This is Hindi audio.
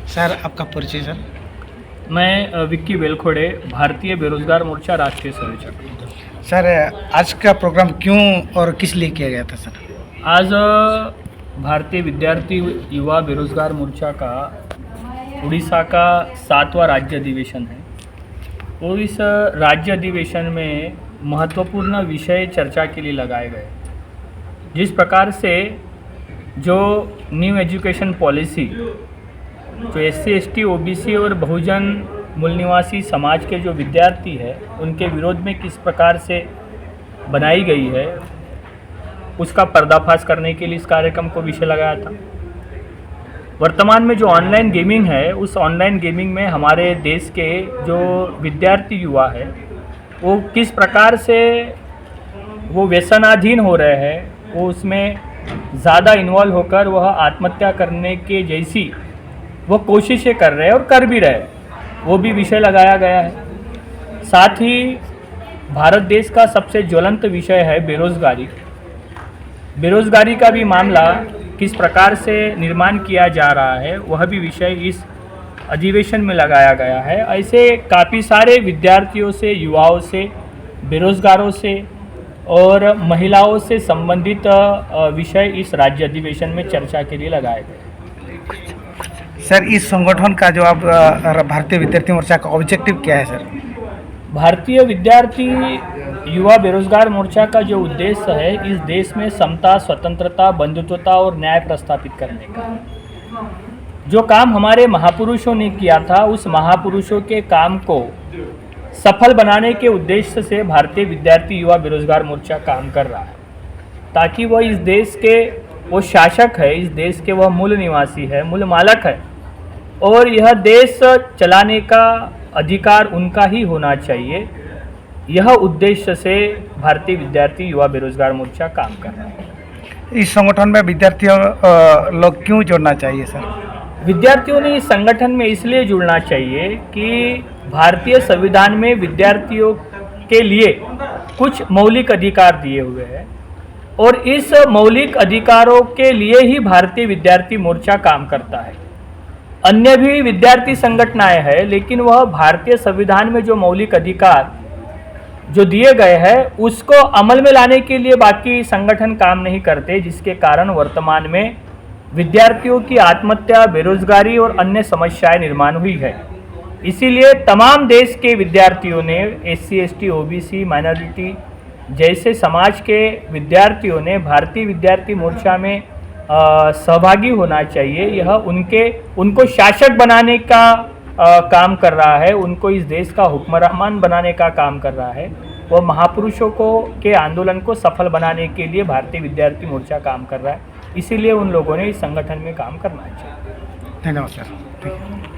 सर आपका परिचय सर। मैं विक्की बेलखोड़े, भारतीय बेरोजगार मोर्चा राष्ट्रीय संयोजक। सर आज का प्रोग्राम क्यों और किस लिए किया गया था सर? आज भारतीय विद्यार्थी युवा बेरोजगार मोर्चा का उड़ीसा का 7वां राज्य अधिवेशन है और इस राज्य अधिवेशन में महत्वपूर्ण विषय चर्चा के लिए लगाए गए। जिस प्रकार से जो न्यू एजुकेशन पॉलिसी जो SC ST OBC और बहुजन मूल निवासी समाज के जो विद्यार्थी है उनके विरोध में किस प्रकार से बनाई गई है, उसका पर्दाफाश करने के लिए इस कार्यक्रम को विषय लगाया था। वर्तमान में जो ऑनलाइन गेमिंग है, उस ऑनलाइन गेमिंग में हमारे देश के जो विद्यार्थी युवा है वो किस प्रकार से वो व्यसनाधीन हो रहे हैं, वो उसमें ज़्यादा इन्वॉल्व होकर वह आत्महत्या करने के जैसी वो कोशिशें कर रहे हैं और कर भी रहे, वो भी विषय लगाया गया है। साथ ही भारत देश का सबसे ज्वलंत विषय है बेरोजगारी। बेरोजगारी का भी मामला किस प्रकार से निर्माण किया जा रहा है, वह भी विषय इस अधिवेशन में लगाया गया है। ऐसे काफ़ी सारे विद्यार्थियों से, युवाओं से, बेरोजगारों से और महिलाओं से संबंधित विषय इस राज्य अधिवेशन में चर्चा के लिए लगाए गए। सर इस संगठन का जो आप भारतीय विद्यार्थी मोर्चा का ऑब्जेक्टिव क्या है सर? भारतीय विद्यार्थी युवा बेरोजगार मोर्चा का जो उद्देश्य है, इस देश में समता, स्वतंत्रता, बंधुत्वता और न्याय प्रस्थापित करने का। जो काम हमारे महापुरुषों ने किया था, उस महापुरुषों के काम को सफल बनाने के उद्देश्य से भारतीय विद्यार्थी युवा बेरोजगार मोर्चा काम कर रहा है, ताकि वह इस देश के वो शासक है, इस देश के वह मूल निवासी है, मूल मालक है और यह देश चलाने का अधिकार उनका ही होना चाहिए। यह उद्देश्य से भारतीय विद्यार्थी युवा बेरोजगार मोर्चा काम कर रहा है। इस संगठन में विद्यार्थियों लोग क्यों जुड़ना चाहिए सर? विद्यार्थियों ने इस संगठन में इसलिए जुड़ना चाहिए कि भारतीय संविधान में विद्यार्थियों के लिए कुछ मौलिक अधिकार दिए हुए हैं और इस मौलिक अधिकारों के लिए ही भारतीय विद्यार्थी मोर्चा काम करता है। अन्य भी विद्यार्थी संगठनाएं हैं, लेकिन वह भारतीय संविधान में जो मौलिक अधिकार जो दिए गए हैं उसको अमल में लाने के लिए बाकी संगठन काम नहीं करते, जिसके कारण वर्तमान में विद्यार्थियों की आत्महत्या, बेरोजगारी और अन्य समस्याएं निर्माण हुई है। इसीलिए तमाम देश के विद्यार्थियों ने, SC ST OBC माइनॉरिटी जैसे समाज के विद्यार्थियों ने भारतीय विद्यार्थी मोर्चा में सहभागी होना चाहिए। यह उनको शासक बनाने का काम कर रहा है, उनको इस देश का हुक्मरान बनाने का काम कर रहा है। वह महापुरुषों के आंदोलन को सफल बनाने के लिए भारतीय विद्यार्थी मोर्चा काम कर रहा है। इसीलिए उन लोगों ने इस संगठन में काम करना चाहिए। धन्यवाद सर।